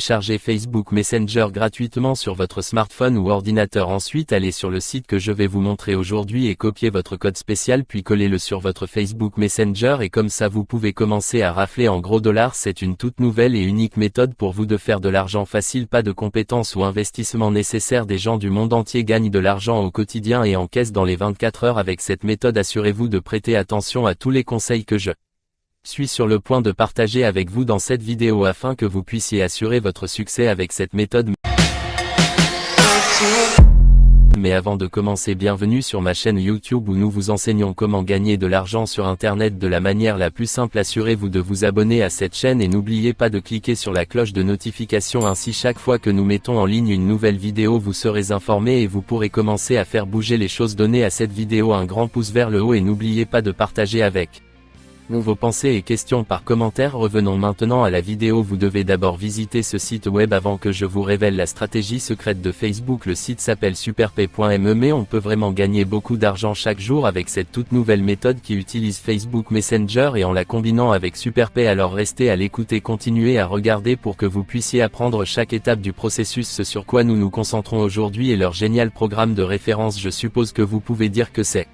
télécharger Facebook Messenger gratuitement sur votre smartphone ou ordinateur. Ensuite, allez sur le site que je vais vous montrer aujourd'hui et copiez votre code spécial puis collez-le sur votre Facebook Messenger et comme ça vous pouvez commencer à rafler en gros dollars. C'est une toute nouvelle et unique méthode pour vous de faire de l'argent facile, pas de compétences ou investissements nécessaires. Des gens du monde entier gagnent de l'argent au quotidien et encaissent dans les 24 heures avec cette méthode. Assurez-vous de prêter attention à tous les conseils que je suis sur le point de partager avec vous dans cette vidéo afin que vous puissiez assurer votre succès avec cette méthode. Mais avant de commencer, bienvenue sur ma chaîne YouTube où nous vous enseignons comment gagner de l'argent sur internet de la manière la plus simple. Assurez-vous de vous abonner à cette chaîne et n'oubliez pas de cliquer sur la cloche de notification, ainsi chaque fois que nous mettons en ligne une nouvelle vidéo vous serez informé et vous pourrez commencer à faire bouger les choses. Donnez à cette vidéo un grand pouce vers le haut et n'oubliez pas de partager avec nous vos pensées et questions par commentaire. Revenons maintenant à la vidéo. Vous devez d'abord visiter ce site web avant que je vous révèle la stratégie secrète de Facebook. Le site s'appelle superpay.me, mais on peut vraiment gagner beaucoup d'argent chaque jour avec cette toute nouvelle méthode qui utilise Facebook Messenger et en la combinant avec Superpay. Alors restez à l'écoute et continuez à regarder pour que vous puissiez apprendre chaque étape du processus. Ce sur quoi nous nous concentrons aujourd'hui est leur génial programme de référence. Je suppose que vous pouvez dire que c'est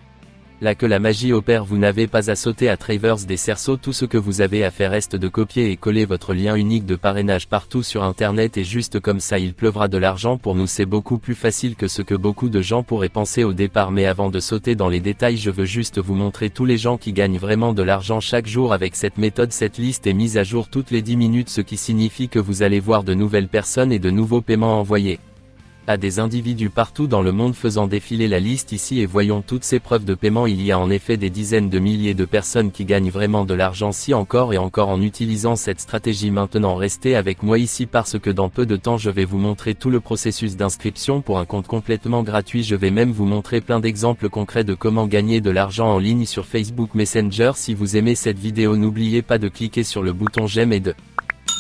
là que la magie opère. Vous n'avez pas à sauter à travers des cerceaux. Tout ce que vous avez à faire est de copier et coller votre lien unique de parrainage partout sur internet et juste comme ça il pleuvra de l'argent pour nous. C'est beaucoup plus facile que ce que beaucoup de gens pourraient penser au départ. Mais avant de sauter dans les détails, je veux juste vous montrer tous les gens qui gagnent vraiment de l'argent chaque jour avec cette méthode. Cette liste est mise à jour toutes les 10 minutes, ce qui signifie que vous allez voir de nouvelles personnes et de nouveaux paiements envoyés à des individus partout dans le monde. Faisant défiler la liste ici et voyons toutes ces preuves de paiement. Il y a en effet des dizaines de milliers de personnes qui gagnent vraiment de l'argent si encore et encore en utilisant cette stratégie. Maintenant restez avec moi ici parce que dans peu de temps je vais vous montrer tout le processus d'inscription pour un compte complètement gratuit. Je vais même vous montrer plein d'exemples concrets de comment gagner de l'argent en ligne sur Facebook Messenger. Si vous aimez cette vidéo, n'oubliez pas de cliquer sur le bouton j'aime et de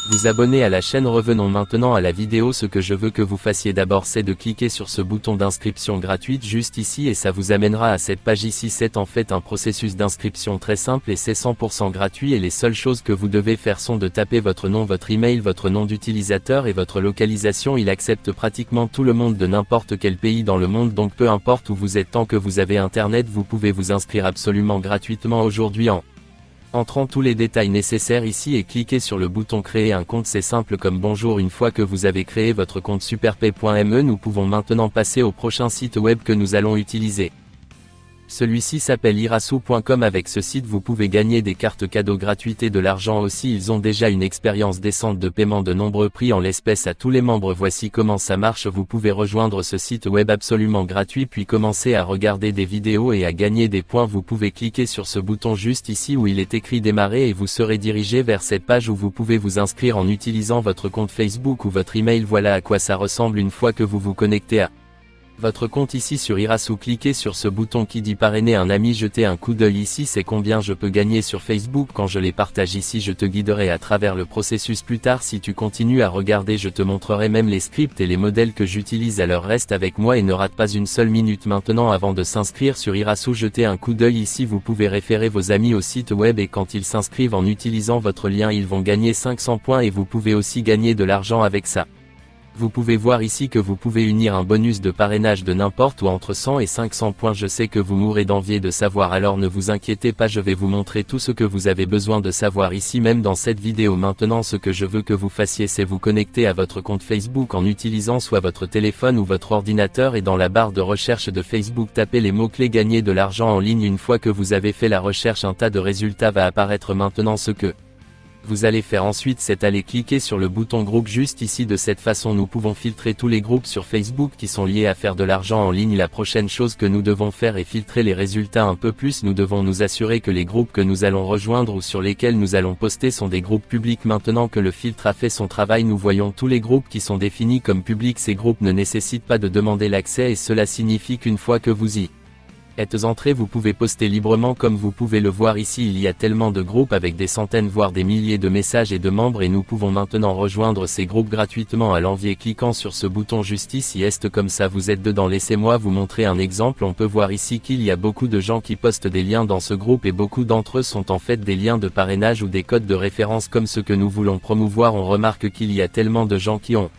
vous abonner à la chaîne. Revenons maintenant à la vidéo. Ce que je veux que vous fassiez d'abord c'est de cliquer sur ce bouton d'inscription gratuite juste ici et ça vous amènera à cette page ici. C'est en fait un processus d'inscription très simple et c'est 100% gratuit et les seules choses que vous devez faire sont de taper votre nom, votre email, votre nom d'utilisateur et votre localisation. Il accepte pratiquement tout le monde de n'importe quel pays dans le monde, donc peu importe où vous êtes, tant que vous avez internet vous pouvez vous inscrire absolument gratuitement aujourd'hui en entrant tous les détails nécessaires ici et cliquez sur le bouton créer un compte. C'est simple comme bonjour. Une fois que vous avez créé votre compte superpay.me, nous pouvons maintenant passer au prochain site web que nous allons utiliser. Celui-ci s'appelle irasu.com. Avec ce site vous pouvez gagner des cartes cadeaux gratuites et de l'argent aussi. Ils ont déjà une expérience décente de paiement de nombreux prix en l'espèce à tous les membres. Voici comment ça marche. Vous pouvez rejoindre ce site web absolument gratuit puis commencer à regarder des vidéos et à gagner des points. Vous pouvez cliquer sur ce bouton juste ici où il est écrit démarrer et vous serez dirigé vers cette page où vous pouvez vous inscrire en utilisant votre compte Facebook ou votre email. Voilà à quoi ça ressemble une fois que vous vous connectez à votre compte ici sur Irasu. Cliquez sur ce bouton qui dit parrainer un ami. Jetez un coup d'œil ici, c'est combien je peux gagner sur Facebook quand je les partage ici. Je te guiderai à travers le processus plus tard. Si tu continues à regarder, je te montrerai même les scripts et les modèles que j'utilise. Alors reste avec moi et ne rate pas une seule minute. Maintenant, avant de s'inscrire sur Irasu, jetez un coup d'œil ici. Vous pouvez référer vos amis au site web et quand ils s'inscrivent en utilisant votre lien, ils vont gagner 500 points et vous pouvez aussi gagner de l'argent avec ça. Vous pouvez voir ici que vous pouvez unir un bonus de parrainage de n'importe où entre 100 et 500 points. Je sais que vous mourrez d'envie et de savoir, alors ne vous inquiétez pas, je vais vous montrer tout ce que vous avez besoin de savoir ici même dans cette vidéo. Maintenant ce que je veux que vous fassiez c'est vous connecter à votre compte Facebook en utilisant soit votre téléphone ou votre ordinateur et dans la barre de recherche de Facebook tapez les mots-clés gagner de l'argent en ligne. Une fois que vous avez fait la recherche, un tas de résultats va apparaître. Maintenant ce que vous allez faire ensuite c'est aller cliquer sur le bouton groupe juste ici. De cette façon nous pouvons filtrer tous les groupes sur Facebook qui sont liés à faire de l'argent en ligne. La prochaine chose que nous devons faire est filtrer les résultats un peu plus. Nous devons nous assurer que les groupes que nous allons rejoindre ou sur lesquels nous allons poster sont des groupes publics. Maintenant que le filtre a fait son travail, nous voyons tous les groupes qui sont définis comme publics. Ces groupes ne nécessitent pas de demander l'accès et cela signifie qu'une fois que vous y Êtes entré, vous pouvez poster librement comme vous pouvez le voir ici. Il y a tellement de groupes avec des centaines voire des milliers de messages et de membres et nous pouvons maintenant rejoindre ces groupes gratuitement à l'envie cliquant sur ce bouton juste ici. Est comme ça vous êtes dedans. Laissez-moi vous montrer un exemple. On peut voir ici qu'il y a beaucoup de gens qui postent des liens dans ce groupe et beaucoup d'entre eux sont en fait des liens de parrainage ou des codes de référence comme ceux que nous voulons promouvoir. On remarque qu'il y a tellement de gens qui ont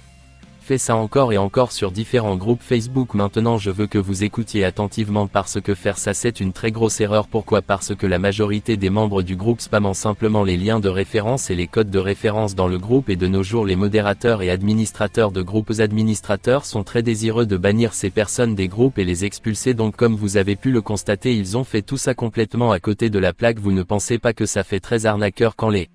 fait ça encore et encore sur différents groupes Facebook. Maintenant je veux que vous écoutiez attentivement parce que faire ça c'est une très grosse erreur. Pourquoi? Parce que la majorité des membres du groupe spamment simplement les liens de référence et les codes de référence dans le groupe et de nos jours les modérateurs et administrateurs de groupes administrateurs sont très désireux de bannir ces personnes des groupes et les expulser. Donc comme vous avez pu le constater, ils ont fait tout ça complètement à côté de la plaque. Vous ne pensez pas que ça fait très arnaqueur quand les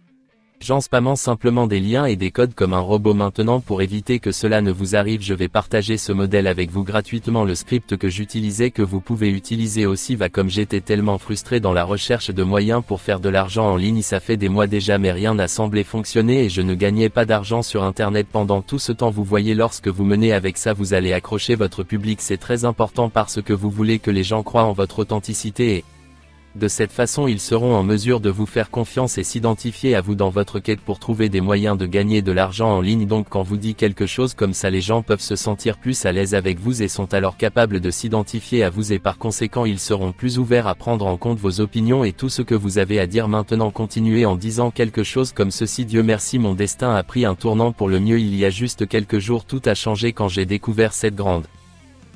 gens spammant simplement des liens et des codes comme un robot? Maintenant pour éviter que cela ne vous arrive, je vais partager ce modèle avec vous gratuitement. Le script que j'utilisais que vous pouvez utiliser aussi va comme j'étais tellement frustré dans la recherche de moyens pour faire de l'argent en ligne. Ça fait des mois déjà mais rien n'a semblé fonctionner et je ne gagnais pas d'argent sur internet pendant tout ce temps. Vous voyez, lorsque vous menez avec ça vous allez accrocher votre public. C'est très important parce que vous voulez que les gens croient en votre authenticité et de cette façon ils seront en mesure de vous faire confiance et s'identifier à vous dans votre quête pour trouver des moyens de gagner de l'argent en ligne. Donc quand vous dites quelque chose comme ça, les gens peuvent se sentir plus à l'aise avec vous et sont alors capables de s'identifier à vous et par conséquent ils seront plus ouverts à prendre en compte vos opinions et tout ce que vous avez à dire. Maintenant continuez en disant quelque chose comme ceci: Dieu merci, mon destin a pris un tournant pour le mieux. Il y a juste quelques jours tout a changé quand j'ai découvert cette grande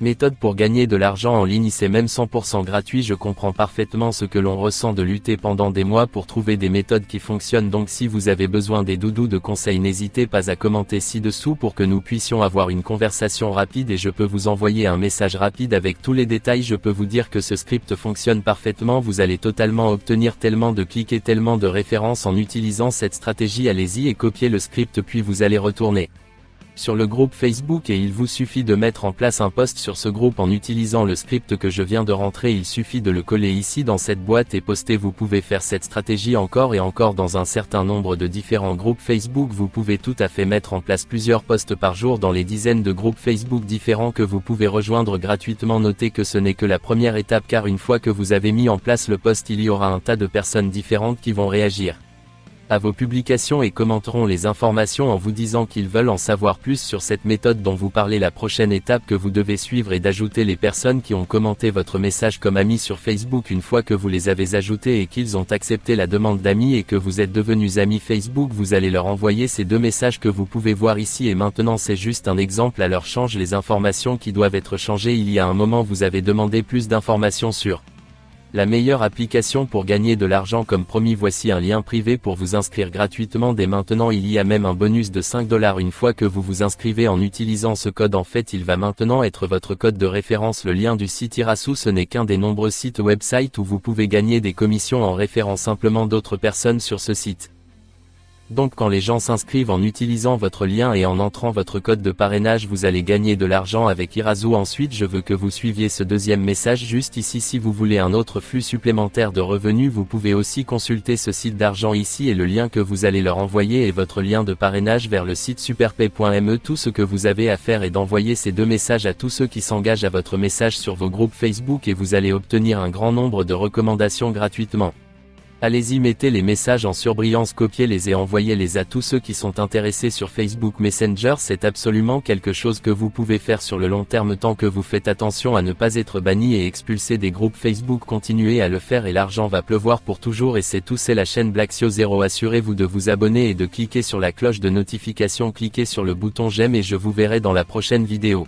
méthode pour gagner de l'argent en ligne. C'est même 100% gratuit. Je comprends parfaitement ce que l'on ressent de lutter pendant des mois pour trouver des méthodes qui fonctionnent. Donc si vous avez besoin des doudous de conseils, n'hésitez pas à commenter ci-dessous pour que nous puissions avoir une conversation rapide et je peux vous envoyer un message rapide avec tous les détails. Je peux vous dire que ce script fonctionne parfaitement. Vous allez totalement obtenir tellement de clics et tellement de références en utilisant cette stratégie. Allez-y et copiez le script puis vous allez retourner sur le groupe Facebook et il vous suffit de mettre en place un post sur ce groupe en utilisant le script que je viens de rentrer. Il suffit de le coller ici dans cette boîte et poster. Vous pouvez faire cette stratégie encore et encore dans un certain nombre de différents groupes Facebook. Vous pouvez tout à fait mettre en place plusieurs posts par jour dans les dizaines de groupes Facebook différents que vous pouvez rejoindre gratuitement. Notez que ce n'est que la première étape car une fois que vous avez mis en place le post, il y aura un tas de personnes différentes qui vont réagir à vos publications et commenteront les informations en vous disant qu'ils veulent en savoir plus sur cette méthode dont vous parlez. La prochaine étape que vous devez suivre est d'ajouter les personnes qui ont commenté votre message comme amis sur Facebook. Une fois que vous les avez ajoutés et qu'ils ont accepté la demande d'amis et que vous êtes devenus amis Facebook, vous allez leur envoyer ces deux messages que vous pouvez voir ici et maintenant. C'est juste un exemple, alors change les informations qui doivent être changées. Il y a un moment vous avez demandé plus d'informations sur la meilleure application pour gagner de l'argent comme promis. Voici un lien privé pour vous inscrire gratuitement dès maintenant. Il y a même un bonus de 5 $ une fois que vous vous inscrivez en utilisant ce code. En fait il va maintenant être votre code de référence. Le lien du site Irasu, ce n'est qu'un des nombreux sites website où vous pouvez gagner des commissions en référant simplement d'autres personnes sur ce site. Donc quand les gens s'inscrivent en utilisant votre lien et en entrant votre code de parrainage, vous allez gagner de l'argent avec Irasu. Ensuite je veux que vous suiviez ce deuxième message juste ici. Si vous voulez un autre flux supplémentaire de revenus, vous pouvez aussi consulter ce site d'argent ici et le lien que vous allez leur envoyer est votre lien de parrainage vers le site superpay.me. Tout ce que vous avez à faire est d'envoyer ces deux messages à tous ceux qui s'engagent à votre message sur vos groupes Facebook et vous allez obtenir un grand nombre de recommandations gratuitement. Allez-y, mettez les messages en surbrillance, copiez-les et envoyez-les à tous ceux qui sont intéressés sur Facebook Messenger. C'est absolument quelque chose que vous pouvez faire sur le long terme tant que vous faites attention à ne pas être banni et expulsé des groupes Facebook. Continuez à le faire et l'argent va pleuvoir pour toujours. Et c'est tout, c'est la chaîne Blacksio0. Assurez-vous de vous abonner et de cliquer sur la cloche de notification. Cliquez sur le bouton j'aime et je vous verrai dans la prochaine vidéo.